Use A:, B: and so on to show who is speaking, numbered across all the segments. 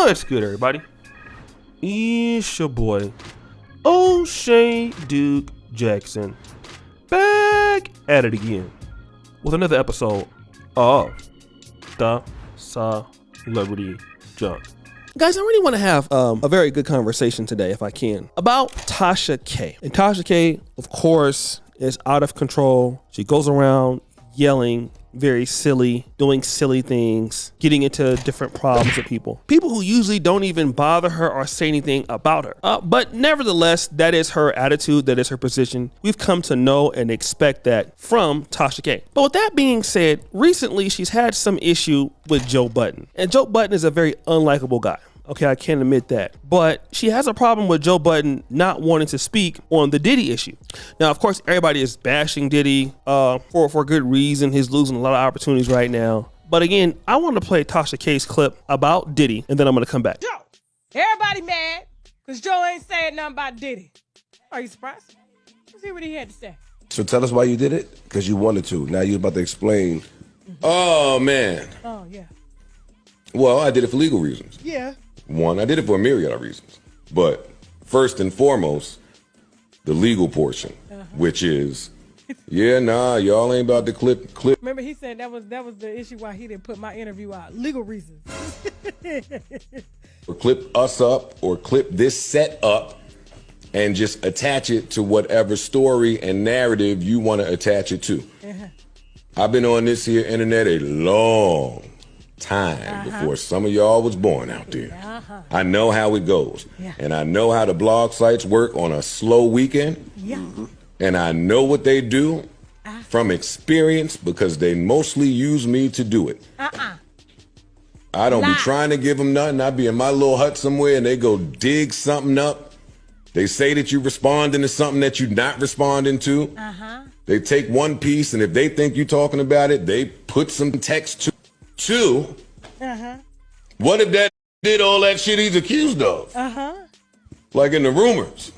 A: What's good, everybody? It's your boy, O'Shea Duke Jackson, back at it again with another episode of The Celebrity Junk. Guys, I really want to have a very good conversation today, if I can, about Tasha K. And Tasha K, of course, is out of control. She goes around yelling, very silly, doing silly things, getting into different problems with people who usually don't even bother her or say anything about her. But nevertheless, that is her attitude, that is her position. We've come to know and expect that from Tasha K. But with that being said, recently she's had some issue with Joe Budden. And Joe Budden is a very unlikable guy. Okay, I can't admit that. But she has a problem with Joe Budden not wanting to speak on the Diddy issue. Now, of course, everybody is bashing Diddy for good reason. He's losing a lot of opportunities right now. But again, I want to play Tasha K's clip about Diddy, and then I'm going to come back.
B: Joe, everybody mad because Joe ain't saying nothing about Diddy. Are you surprised? Let's see what he had to say.
C: So tell us why you did it? Because you wanted to. Now you're about to explain. Oh, man.
B: Oh, yeah.
C: Well, I did it for legal reasons.
B: Yeah.
C: One, I did it for a myriad of reasons. But first and foremost, the legal portion, which is, y'all ain't about to clip.
B: Remember, he said that was the issue why he didn't put my interview out. Legal reasons.
C: Or clip us up or clip this set up and just attach it to whatever story and narrative you want to attach it to. I've been on this here internet a long time before some of y'all was born out there. I know how it goes. And I know how the blog sites work on a slow weekend. And I know what they do from experience because they mostly use me to do it. I don't be trying to give them nothing. I be in my little hut somewhere and they go dig something up. They say that you responding to something that you're not responding to. They take one piece and if they think you're talking about it, they put some text to. Two, what if that did all that shit he's accused of? Like in the rumors.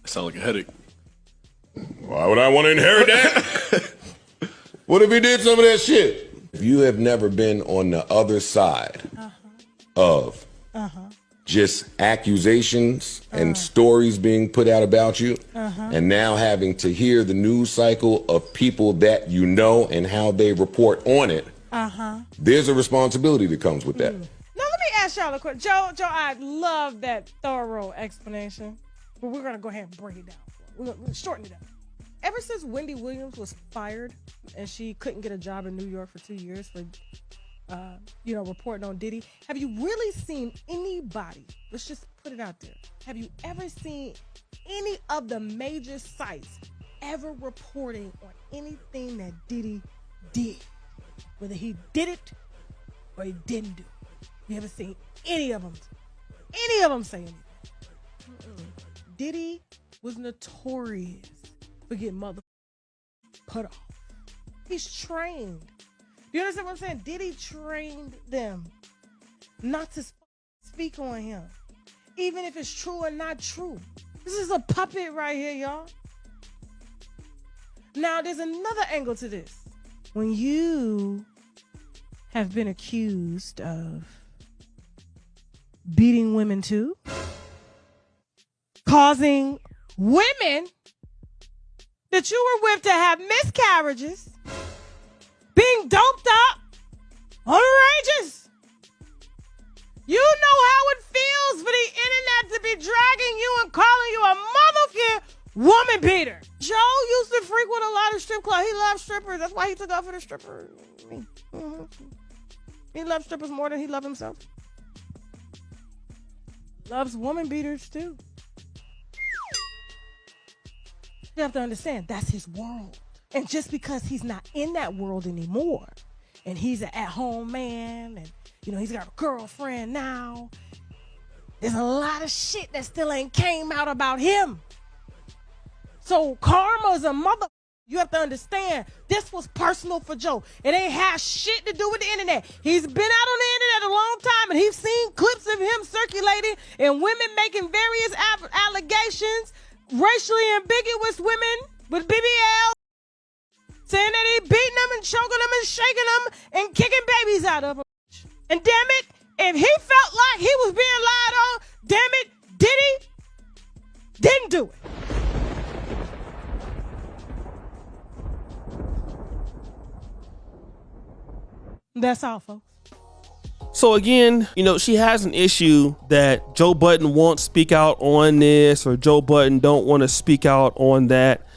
D: That sound like a headache.
C: Why would I want to inherit that? What if he did some of that shit? If you have never been on the other side of just accusations and stories being put out about you, and now having to hear the news cycle of people that you know and how they report on it, there's a responsibility that comes with that.
B: Now, let me ask y'all a question. Joe, I love that thorough explanation, but we're going to go ahead and break it down. We're going to shorten it up. Ever since Wendy Williams was fired and she couldn't get a job in New York for 2 years for, reporting on Diddy, have you really seen anybody, let's just put it out there, have you ever seen any of the major sites ever reporting on anything that Diddy did? Whether he did it or he didn't do it. You ever seen any of them say anything? Diddy was notorious for getting mother put off. He's trained. Do you understand what I'm saying? Diddy trained them not to speak on him, even if it's true or not true. This is a puppet right here, y'all. Now, there's another angle to this. When you have been accused of beating women too, causing women that you were with to have miscarriages, being doped up, outrageous. You know how it feels for the internet to be dragging you and calling you a motherfucking woman beater. Joe used to frequent a lot of strip clubs. He loved strippers. That's why he took off for the strippers. He loves strippers more than he loves himself. Loves woman beaters too. You have to understand, that's his world. And just because he's not in that world anymore, and he's an at-home man, and he's got a girlfriend now, there's a lot of shit that still ain't came out about him. So karma's a mother. You have to understand, this was personal for Joe. It ain't had shit to do with the internet. He's been out on the internet a long time, and he's seen clips of him circulating and women making various allegations, racially ambiguous women with BBL, saying that he beating them and choking them and shaking them and kicking babies out of them. And damn it, if he felt That's all, folks.
A: So again, you know, she has an issue that Joe Budden won't speak out on this, or Joe Budden don't want to speak out on that.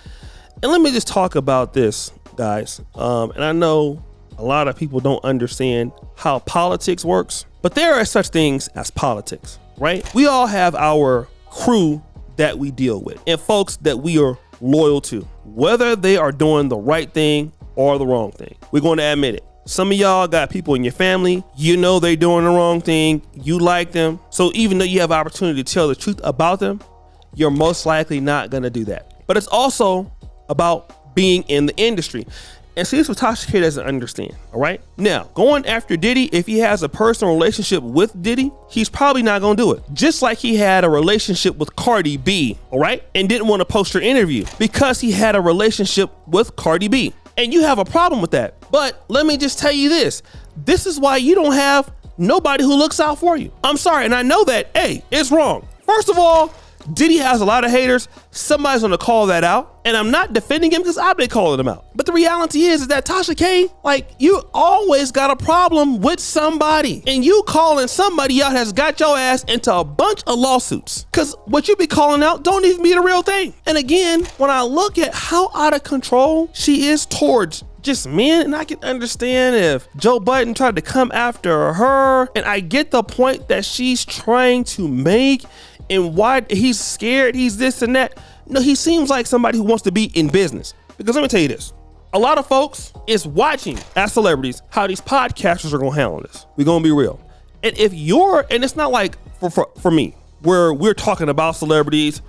A: And let me just talk about this, guys. And I know a lot of people don't understand how politics works, but there are such things as politics, right? We all have our crew that we deal with and folks that we are loyal to, whether they are doing the right thing or the wrong thing. We're going to admit it. Some of y'all got people in your family, you know they're doing the wrong thing, you like them. So even though you have opportunity to tell the truth about them, you're most likely not gonna do that. But it's also about being in the industry. And see, this is what Tasha K doesn't understand, all right? Now, going after Diddy, if he has a personal relationship with Diddy, he's probably not gonna do it. Just like he had a relationship with Cardi B, all right? And didn't want to post her interview because he had a relationship with Cardi B. And you have a problem with that. But let me just tell you this. This is why you don't have nobody who looks out for you. I'm sorry, and I know that, hey, it's wrong. First of all, Diddy has a lot of haters. Somebody's gonna call that out. And I'm not defending him because I've been calling him out. But the reality is that Tasha K, like, you always got a problem with somebody. And you calling somebody out has got your ass into a bunch of lawsuits. Because what you be calling out don't even be the real thing. And again, when I look at how out of control she is towards just men, and I can understand if Joe Budden tried to come after her, and I get the point that she's trying to make and why he's scared, he's this and that. No, he seems like somebody who wants to be in business. Because let me tell you this, a lot of folks is watching as celebrities how these podcasters are gonna handle this. We're gonna be real. And if you're, and it's not like for me, where we're talking about celebrities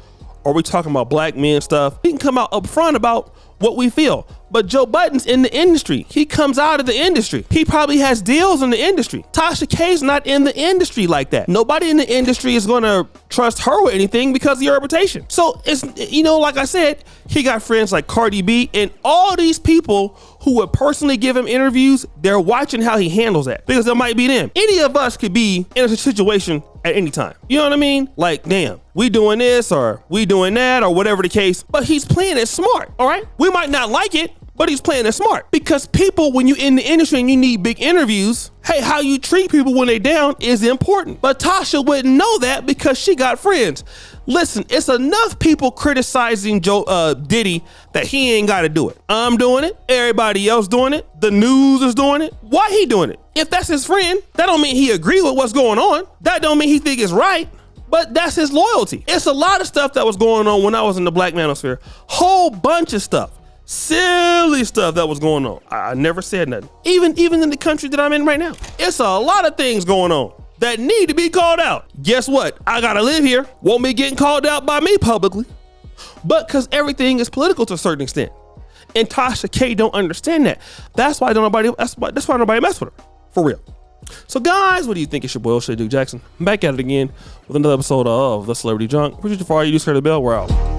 A: or we're talking about black men stuff, we can come out upfront about what we feel. But Joe Budden's in the industry. He comes out of the industry. He probably has deals in the industry. Tasha K's not in the industry like that. Nobody in the industry is gonna trust her with anything because of your reputation. So it's, you know, like I said, he got friends like Cardi B and all these people who would personally give him interviews. They're watching how he handles that because it might be them. Any of us could be in a situation at any time. You know what I mean? Like, damn, we doing this or we doing that or whatever the case, but he's playing it smart, all right? We might not like it, but he's playing it smart because people, when you're in the industry and you need big interviews, hey, how you treat people when they down is important. But Tasha wouldn't know that because she got friends. Listen, it's enough people criticizing Diddy that he ain't got to do it. I'm doing it. Everybody else doing it. The news is doing it. Why he doing it? If that's his friend, that don't mean he agree with what's going on. That don't mean he think it's right. But that's his loyalty. It's a lot of stuff that was going on when I was in the black manosphere. Whole bunch of stuff. Silly stuff that was going on. I never said nothing. Even in the country that I'm in right now. It's a lot of things going on that need to be called out. Guess what? I gotta live here. Won't be getting called out by me publicly. But because everything is political to a certain extent. And Tasha K don't understand that. That's why nobody mess with her. For real. So guys, what do you think? It's your boy, Duke Jackson. I'm back at it again with another episode of The Celebrity Junk. Appreciate you for all you do. Scared the bell. We're out.